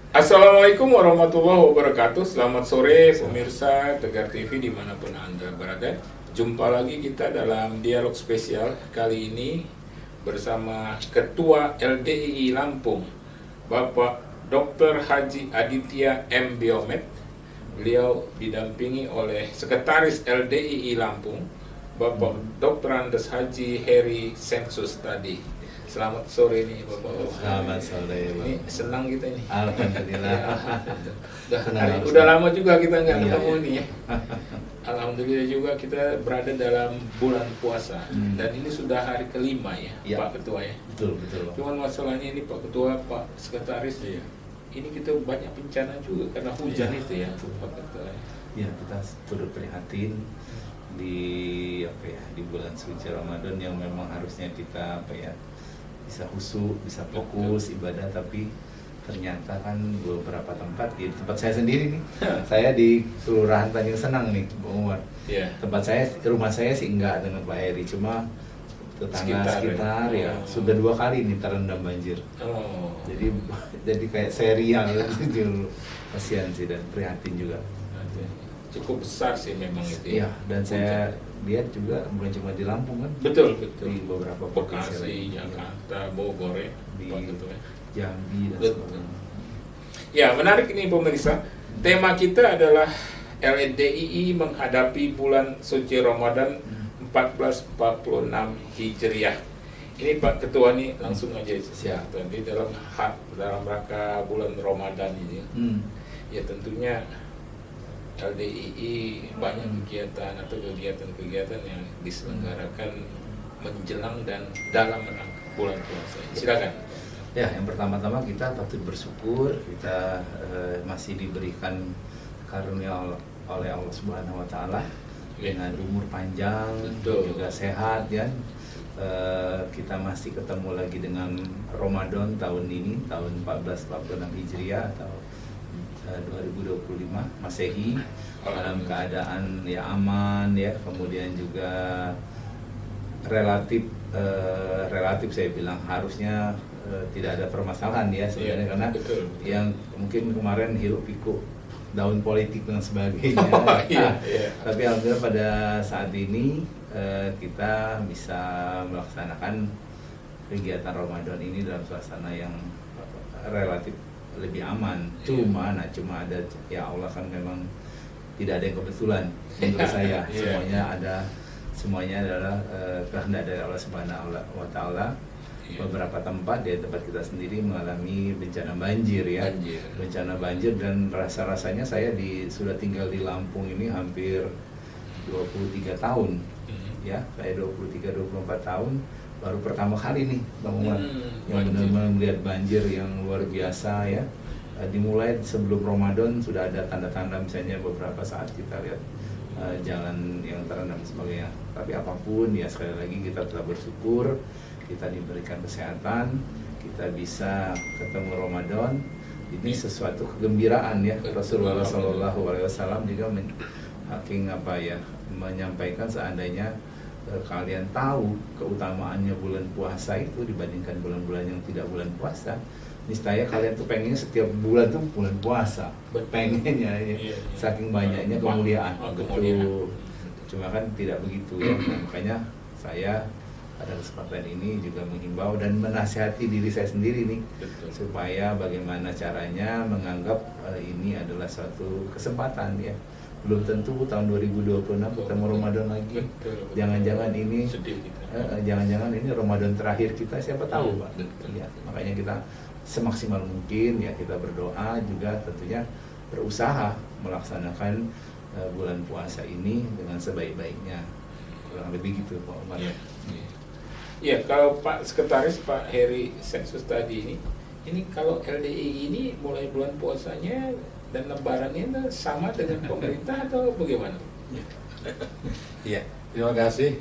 Assalamualaikum warahmatullahi wabarakatuh. Selamat sore pemirsa Tegar TV dimanapun Anda berada. Jumpa lagi kita dalam dialog spesial kali ini bersama Ketua LDII Lampung, Bapak Dr. Haji Aditya M. Biomed. Beliau didampingi oleh Sekretaris LDII Lampung, Bapak Dr. Andes Haji Heri Sensus tadi. Selamat sore nih Bapak. Selamat sore. Ini senang kita ini. Alhamdulillah. Udah lama juga kita nggak Iya, ketemu iya. nih ya. Alhamdulillah juga kita berada dalam bulan puasa dan ini sudah hari kelima ya, Iya. Pak Ketua ya. Betul, betul. Cuman masalahnya ini Pak Ketua, Pak Sekretaris ya. Ini kita banyak bencana juga karena hujan Iya. itu ya, Pak Ketua. Ya, kita turut prihatin di di bulan suci Ramadan yang memang harusnya kita bisa khusyuk, bisa fokus ibadah, tapi ternyata kan beberapa tempat di tempat saya sendiri nih, saya di Kelurahan Tanjung Senang nih, Bung Umar. Iya. Tempat saya, rumah saya sih enggak dengan Pak Heri, cuma tetangga sekitar ya Oh. sudah 2 kali nih terendam banjir. Oh. Jadi kayak serial gitu. Kasihan sih dan prihatin juga. Cukup besar sih memang itu. Iya, dan saya lihat juga bukan cuma di Lampung kan, Betul. di beberapa provinsi Bekasi, lain. Jakarta, Bogor ya, Di- Pak Ketua. Jambi dan Betul. sebagainya. Ya, menarik ini pemirsa. Tema kita adalah LDII menghadapi bulan suci Ramadan 1446 Hijriah. Ini Pak Ketua nih langsung aja Siap. Tadi dalam rangka bulan Ramadan ini. Ya tentunya LDII banyak kegiatan atau kegiatan-kegiatan yang diselenggarakan menjelang dan dalam rangka bulan puasa. Silakan. Ya, yang pertama-tama kita patut bersyukur kita masih diberikan karunia oleh Allah Subhanahu wa taala dengan umur panjang, Betul. juga sehat ya. Kita masih ketemu lagi dengan Ramadan tahun ini, tahun 1446 Hijriah atau 2025 Masehi, dalam keadaan ya aman ya, kemudian juga relatif saya bilang harusnya tidak ada permasalahan ya sebenarnya, Iya, karena betul. yang mungkin kemarin hiruk pikuk daun politik dan sebagainya. Iya, iya. Tapi alhamdulillah pada saat ini kita bisa melaksanakan kegiatan Ramadan ini dalam suasana yang relatif lebih aman. Cuma ada, ya Allah kan memang tidak ada yang kebetulan menurut saya. Iya. Semuanya adalah kehendak dari Allah Subhanahu wa taala. Iya. Beberapa tempat di tempat kita sendiri mengalami bencana banjir ya. Bencana banjir, dan rasa-rasanya saya sudah tinggal di Lampung ini hampir 23 tahun. Ya, saya 23-24 tahun baru pertama kali nih Bang Umar yang banjir. benar-benar melihat banjir yang luar biasa ya. Dimulai sebelum Ramadan sudah ada tanda-tanda, misalnya beberapa saat kita lihat jalan yang terendam dan sebagainya. Tapi apapun ya, sekali lagi kita tetap bersyukur kita diberikan kesehatan, kita bisa ketemu Ramadan. Ini sesuatu kegembiraan ya. Rasulullah SAW juga menyampaikan seandainya kalian tahu keutamaannya bulan puasa itu dibandingkan bulan-bulan yang tidak bulan puasa, niscaya kalian tuh pengennya setiap bulan tuh bulan puasa, pengennya ya. Iya. Saking banyaknya kemuliaan. Kemuliaan. Betul. Cuma kan tidak begitu ya. Nah, makanya saya pada kesempatan ini juga menghimbau dan menasihati diri saya sendiri nih, Betul. supaya bagaimana caranya menganggap ini adalah suatu kesempatan ya. Belum tentu tahun 2026 ketemu Ramadan lagi. Betul. Jangan-jangan ini Sedih kita. jangan-jangan ini Ramadan terakhir kita, siapa tahu Pak. Betul. Ya, makanya kita semaksimal mungkin ya kita berdoa, juga tentunya berusaha melaksanakan bulan puasa ini dengan sebaik-baiknya. Kurang lebih gitu Pak Umar. Iya. Iya, kalau Pak Sekretaris Pak Heri Sensus tadi ini kalau LDI ini mulai bulan puasanya dan lebarannya sama dengan pemerintah atau bagaimana? Iya, terima kasih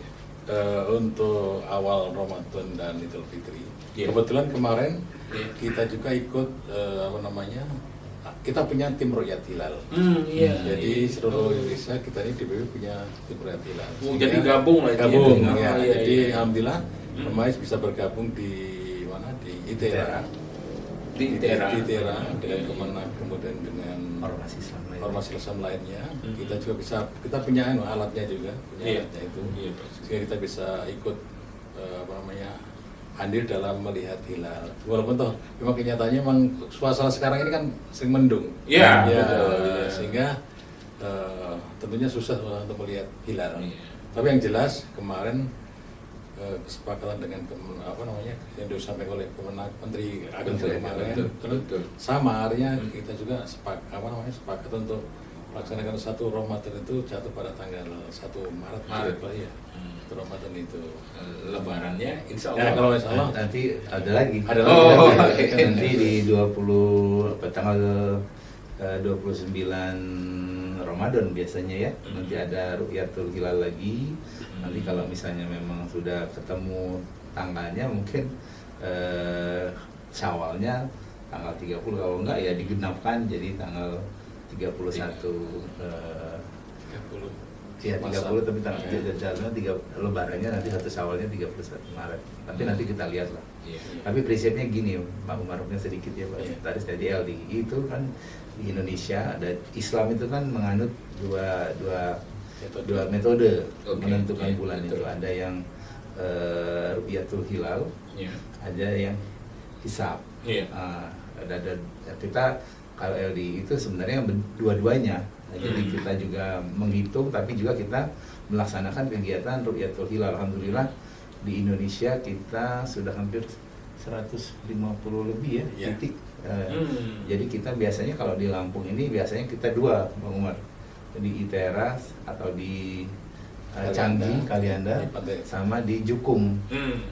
untuk awal Ramadan dan Idul Fitri. Iya. Kebetulan kemarin Iya. kita juga ikut kita punya tim Rukyat Hilal. Iya. Jadi seluruh Indonesia kita ini DPW punya tim Rukyat Hilal. Oh, jadi gabung lah itu Gabung ya? ya. Oh, iya, Jadi iya. alhamdulillah Pemais bisa bergabung di mana, di ITERA. di Tera. Di Tera dengan Kemenak, kemudian dengan Ormas Islam lain. ormas Islam lainnya, kita juga bisa, kita punya alatnya juga, punya alatnya itu, Iya, Pak. sehingga kita bisa ikut hadir dalam melihat hilal. Walaupun toh memang kenyataannya memang suasana sekarang ini kan sering mendung. Iya, Ya, betul. sehingga tentunya susah untuk melihat hilal. Iya. Tapi yang jelas kemarin kesepakatan dengan yang disampaikan oleh Menteri Agama Menteri kemarin, Agama, betul. sama artinya kita juga sepakat untuk melaksanakan 1 Ramadan itu jatuh pada tanggal 1 Maret. Maret. Ya. 1 Ramadan itu. Lebarannya insya Ya, Allah. kalau insya Allah Nanti ada lagi. ada Oh, lagi. oke. Nanti di 20 tanggal 29 Ramadan biasanya ya. Nanti ada Ru'yatul Hilal lagi. Nanti kalau misalnya memang sudah ketemu tanggalnya mungkin Syawalnya tanggal 30, kalau enggak ya digenapkan jadi tanggal 31 ya 30, tapi tanggal jalannya 3 lebarannya nanti 1 Syawalnya 31 Maret. Tapi nanti kita lihat lah. Iya. Tapi prinsipnya gini, Pak Umarnya sedikit ya Pak. Iya. Tadi saya di LDI itu kan di Indonesia ada Islam itu kan menganut dua metode Oke, menentukan iya, bulan betul. itu. Ada yang Ru'yatul Hilal, Iya. ada yang hisab. Iya. Ada kita kalau LDI itu sebenarnya dua-duanya. Nah, jadi kita juga menghitung, tapi juga kita melaksanakan kegiatan Ru'yatul Hilal. Alhamdulillah di Indonesia kita sudah hampir 150 lebih ya Ya. titik. Jadi kita biasanya kalau di Lampung ini biasanya kita 2, Bang Umar, di ITERA atau di Canggih, Kalianda, Di Pantai. sama di Jukung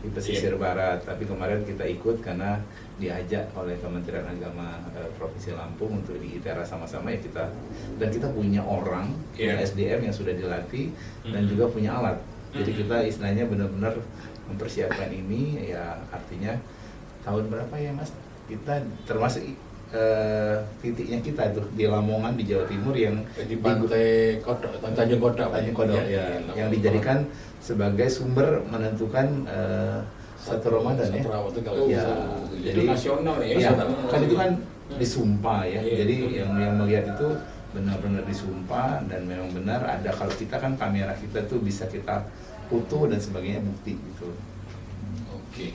di pesisir Iya. barat. Tapi kemarin kita ikut karena diajak oleh Kementerian Agama Provinsi Lampung untuk di ITERA sama-sama ya kita, dan kita punya orang, punya Iya. SDM yang sudah dilatih dan juga punya alat. Jadi kita istilahnya benar-benar mempersiapkan ini ya, artinya tahun berapa ya Mas? Kita termasuk titiknya kita tuh di Lamongan di Jawa Timur yang di Pantai Kodok, Tanjung Kodok. Tanjung Kodok ya, yang dijadikan sebagai sumber menentukan 1 Ramadan ya. 1 Ramadan kalau Oh, Ya, itu jadi- nasional ya. Iya, nasional. kan itu kan disumpah ya. Iya. Jadi yang melihat itu benar-benar disumpah, dan memang benar ada, kalau kita kan kamera kita tuh bisa kita foto dan sebagainya, bukti gitu. Oke.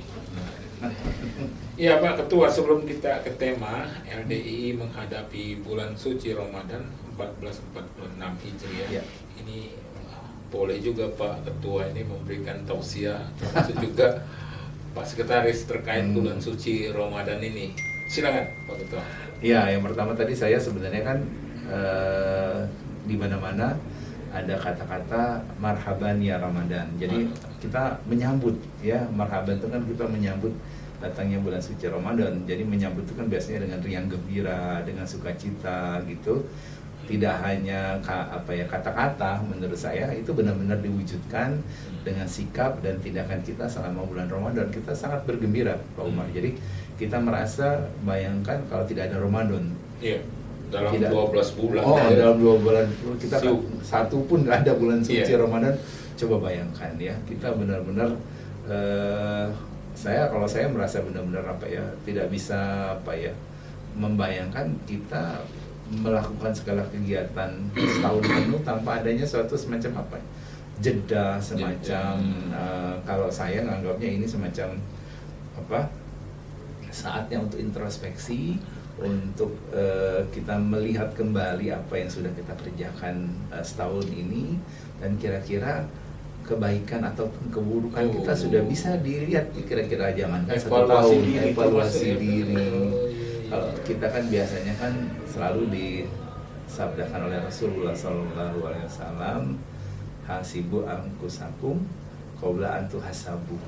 Iya Pak Ketua, sebelum kita ke tema LDI menghadapi bulan suci Ramadan 1446 Hijriah, Iya. ini boleh juga Pak Ketua ini memberikan tausiah termasuk juga Pak Sekretaris terkait bulan suci Ramadan ini. Silakan Pak Ketua. Ya, yang pertama tadi saya sebenarnya kan di mana-mana ada kata-kata marhaban ya Ramadan. Jadi kita menyambut ya, marhaban itu kan kita menyambut datangnya bulan suci Ramadan. Jadi menyambut itu kan biasanya dengan riang gembira, dengan sukacita gitu. Tidak hanya kata-kata, menurut saya itu benar-benar diwujudkan dengan sikap dan tindakan kita selama bulan Ramadan. Kita sangat bergembira Pak Umar. Jadi kita merasa, bayangkan kalau tidak ada Ramadan. Iya. Dalam Tidak. 12 bulan. Oh, ya. dalam 2 bulan kita kan Siu. satu pun nggak ada bulan suci Iya. Ramadan. Coba bayangkan ya, kita benar-benar kalau saya merasa benar-benar tidak bisa membayangkan kita melakukan segala kegiatan setahun penuh tanpa adanya suatu semacam jeda semacam kalau saya nganggapnya ini semacam saatnya untuk introspeksi, untuk kita melihat kembali apa yang sudah kita kerjakan setahun ini, dan kira-kira kebaikan ataupun keburukan kita sudah bisa dilihat kira-kira, jangan kan 1 tahun evaluasi diri. Kalau kita kan biasanya kan selalu disabdakan oleh Rasulullah SAW, hasibu anfusakum qabla an tuhasabu,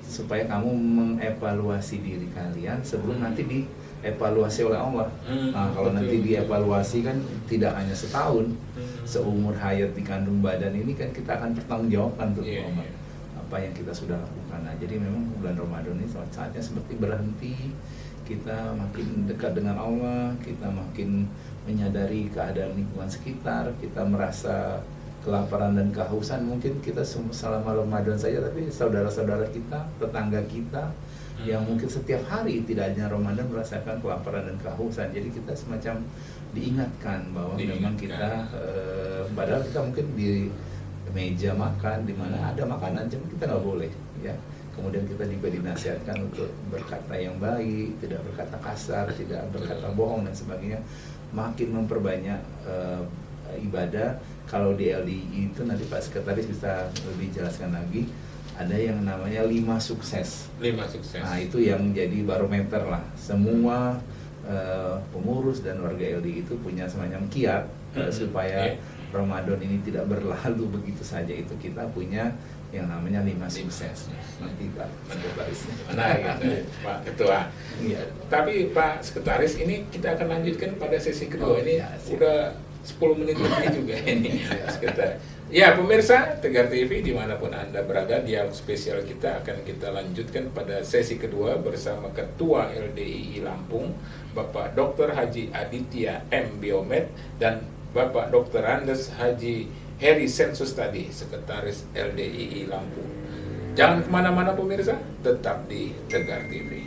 supaya kamu mengevaluasi diri kalian sebelum nanti dievaluasi oleh Allah. Nah, kalau nanti dievaluasi kan tidak hanya setahun, seumur hayat di kandung badan ini kan kita akan bertanggungjawabkan tuh Iya, Allah, iya. apa yang kita sudah lakukan. Nah, jadi memang bulan Ramadan ini saatnya seperti berhenti, kita makin dekat dengan Allah, kita makin menyadari keadaan lingkungan sekitar, kita merasa kelaparan dan kehausan. Mungkin kita selama Ramadan saja, tapi saudara-saudara kita, tetangga kita, yang mungkin setiap hari tidak hanya Ramadan merasakan kelaparan dan kehausan. Jadi kita semacam diingatkan bahwa memang kita padahal kita mungkin di meja makan di mana ada makanan, cuma kita nggak boleh ya. Kemudian kita juga dinasihatkan untuk berkata yang baik, tidak berkata kasar, tidak berkata bohong dan sebagainya. Makin memperbanyak ibadah. Kalau di LDI itu nanti Pak Sekretaris bisa lebih jelaskan lagi. Ada yang namanya 5 sukses. 5 sukses. Nah itu yang jadi barometer lah. Semua pengurus dan warga LDI itu punya semacam kiat supaya Ramadan ini tidak berlalu begitu saja. Itu kita punya yang namanya 5 sukses. Nanti Pak Sekretaris. Nah, gitu, Pak Ketua. Iya. Tapi Pak Sekretaris, ini kita akan lanjutkan pada sesi kedua. Ini ya, siap. udah 10 menit lebih juga ini, Pak Sekretaris. Ya, pemirsa Tegar TV dimanapun Anda berada, dialog spesial kita akan kita lanjutkan pada sesi kedua bersama Ketua LDII Lampung, Bapak Dr. Haji Aditya M. Biomed, dan Bapak Dr. Andes Haji Heri Sensustadi, Sekretaris LDII Lampung. Jangan kemana-mana pemirsa, tetap di Tegar TV.